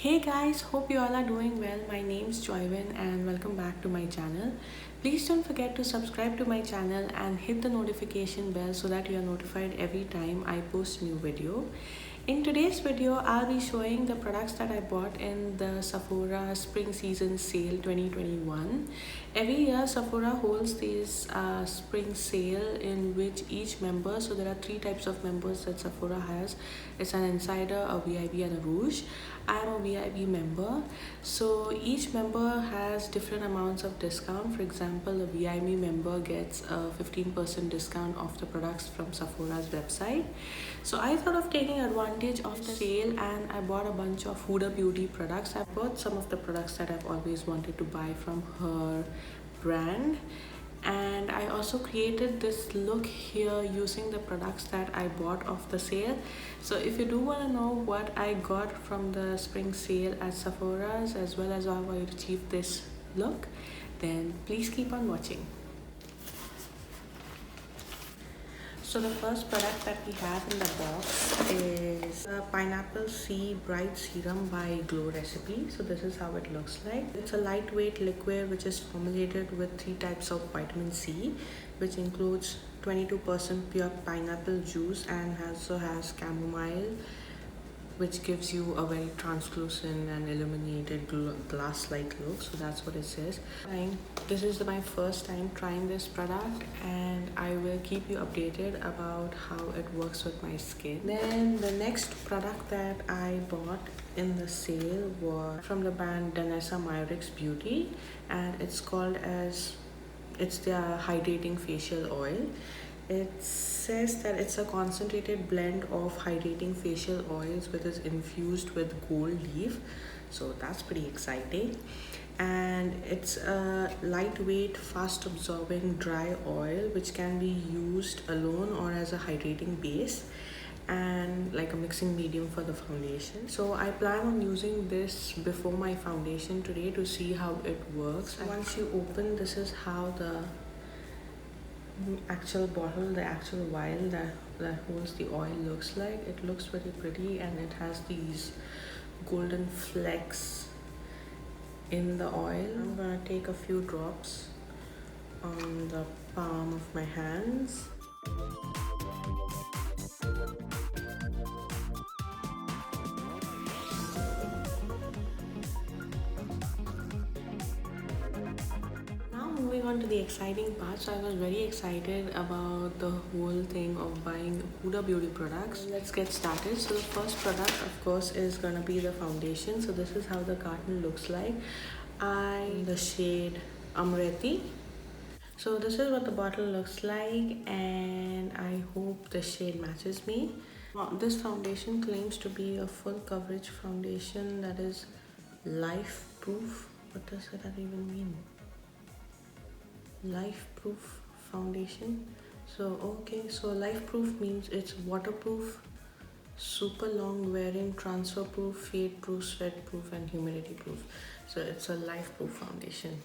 Hey guys, hope you all are doing well. My name's Joyvin and welcome back to my channel. Please don't forget to subscribe to my channel and hit the notification bell so that you are notified every time I post a new video. In today's video, I'll be showing the products that I bought in the Sephora Spring Season Sale 2021. Every year, Sephora holds these spring sale in which each member, so there are three types of members that Sephora has. It's an insider, a VIP and a rouge. I am a VIP member, so each member has different amounts of discount. For example, a VIP member gets a 15% discount off the products from Sephora's website. So I thought of taking advantage of the sale and I bought a bunch of Huda beauty products. I bought some of the products that I've always wanted to buy from her brand. And I also created this look here using the products that I bought off the sale. So if you do want to know what I got from the spring sale at Sephora's as well as how I achieved this look, then please keep on watching. So the first product that we have in the box is the Pineapple C Bright Serum by Glow Recipe. So this is how it looks like. It's a lightweight liquid which is formulated with 3 types of vitamin C, which includes 22% pure pineapple juice and also has chamomile, which gives you a very translucent and illuminated glass-like look. So that's what it says. This is my first time trying this product and I will keep you updated about how it works with my skin. Then the next product that I bought in the sale was from the brand Danessa Myricks Beauty, and it's their hydrating facial oil. It says that it's a concentrated blend of hydrating facial oils which is infused with gold leaf, so that's pretty exciting. And it's a lightweight, fast absorbing dry oil which can be used alone or as a hydrating base and like a mixing medium for the foundation. So I plan on using this before my foundation today to see how it works. Once you open, this is how the actual bottle, the actual vial that holds the oil looks like. It looks very pretty and it has these golden flecks in the oil. I'm gonna take a few drops on the palm of my hands. Moving on to the exciting part. So I was very excited about the whole thing of buying Huda beauty products. Let's get started. So the first product of course is gonna be the foundation. So this is how the carton looks like. The shade Amaretti. So this is what the bottle looks like and I hope the shade matches me. This foundation claims to be a full coverage foundation that is life proof. What does that even mean? Life proof foundation. So okay, so life proof means it's waterproof, super long wearing, transfer proof, fade proof, sweat proof and humidity proof. So it's a life proof foundation.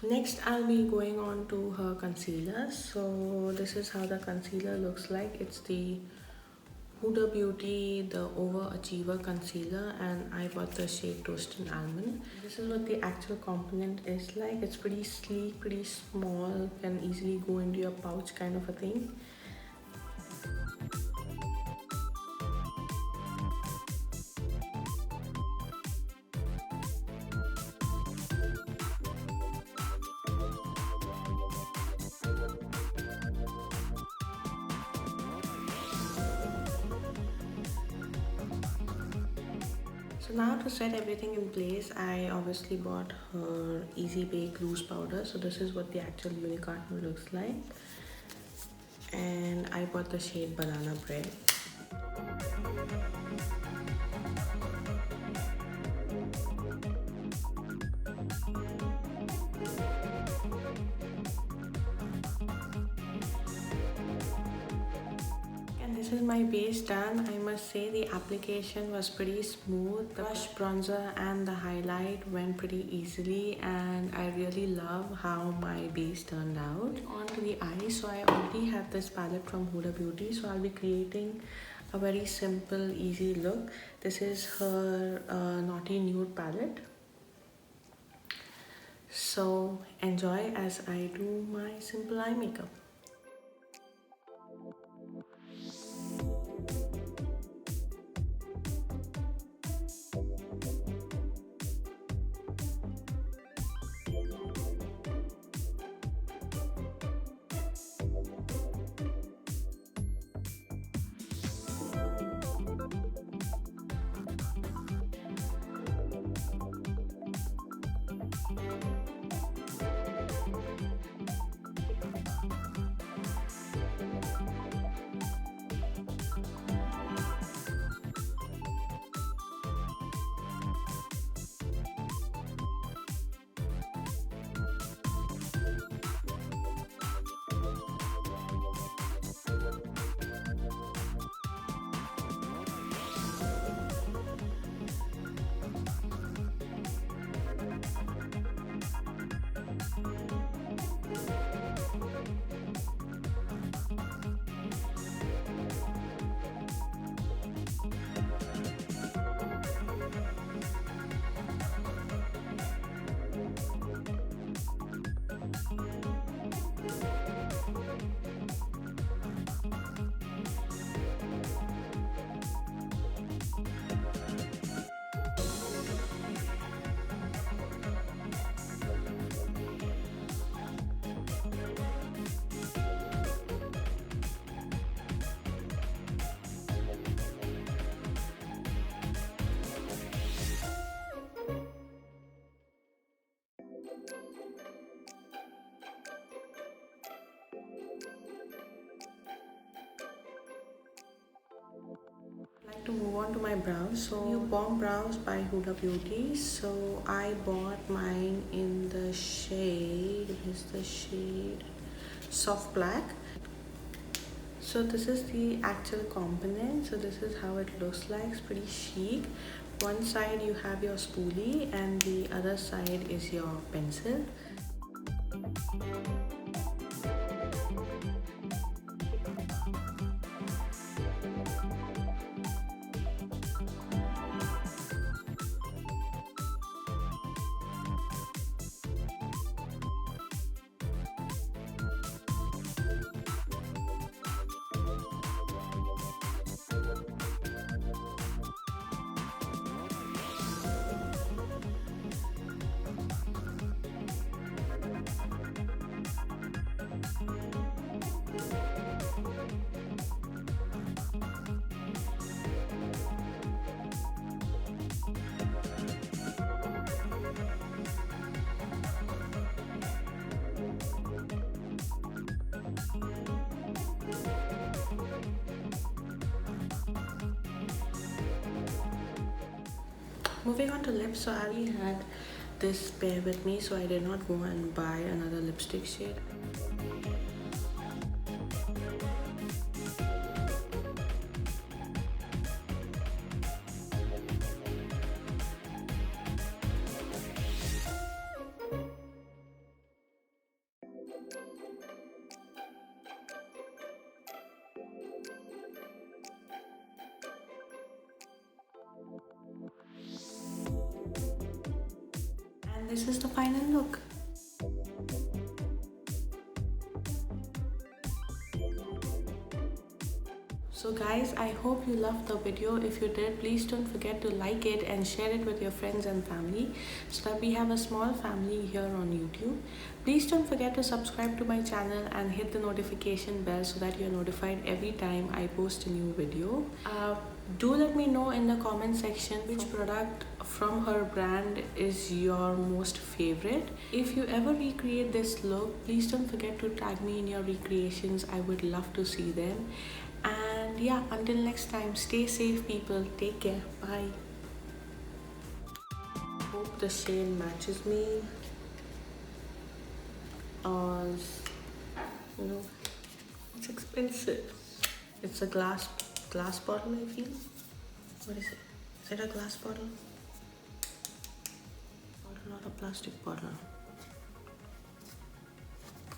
Next, I'll be going on to her concealer. So this is how the concealer looks like. It's the Huda Beauty, the Overachiever concealer, and I bought the shade Toasted Almond. This is what the actual component is like. It's pretty sleek, pretty small, can easily go into your pouch kind of a thing. So now to set everything in place, I obviously bought her Easy Bake Loose Powder. So this is what the actual beauty carton looks like. And I bought the shade Banana Bread. this is my base done. I must say the application was pretty smooth. The blush, bronzer and the highlight went pretty easily, and I really love how my base turned out. On to the eyes. So I already have this palette from Huda Beauty, so I'll be creating a very simple easy look. This is her Naughty Nude palette. So enjoy as I do my simple eye makeup. Like to move on to my brows. So new Balm brows by Huda Beauty. So I bought mine in the shade, is the shade soft black. So this is the actual component. So this is how it looks like. It's pretty chic. One side you have your spoolie and the other side is your pencil. Moving on to lips, so I already had this pair with me, so I did not go and buy another lipstick shade. This is the final look. So guys, I hope you loved the video. If you did, please don't forget to like it and share it with your friends and family so that we have a small family here on YouTube. Please don't forget to subscribe to my channel and hit the notification bell so that you're notified every time I post a new video. Do let me know in the comment section which product from her brand is your most favorite. If you ever recreate this look, please don't forget to tag me in your recreations. I would love to see them. And yeah, until next time, stay safe people. Take care. Bye. Hope the shade matches me. Or, you know, it's expensive. It's a glass bottle, I feel. What is it? Is it a glass bottle? Bottle, not a plastic bottle.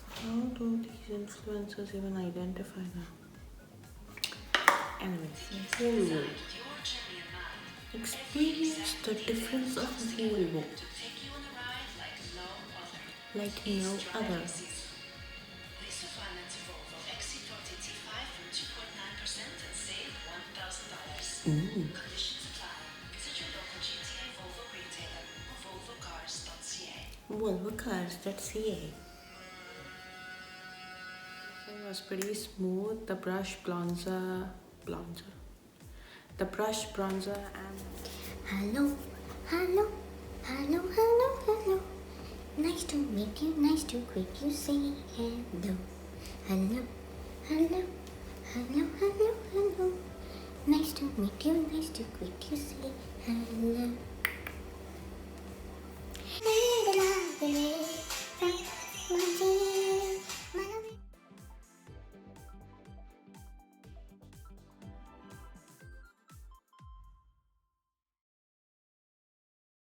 How do these influencers even identify that? Anyways, Volvo. Experience the difference of Volvo like no other. Ooh. Volvocars.ca. It was pretty smooth. The brush bronzer, the brush bronzer and hello, hello, hello, hello, hello. Nice to meet you, nice to greet you. Say hello, hello, hello, hello, hello, hello. Nice to meet you, nice to greet you. Say hello.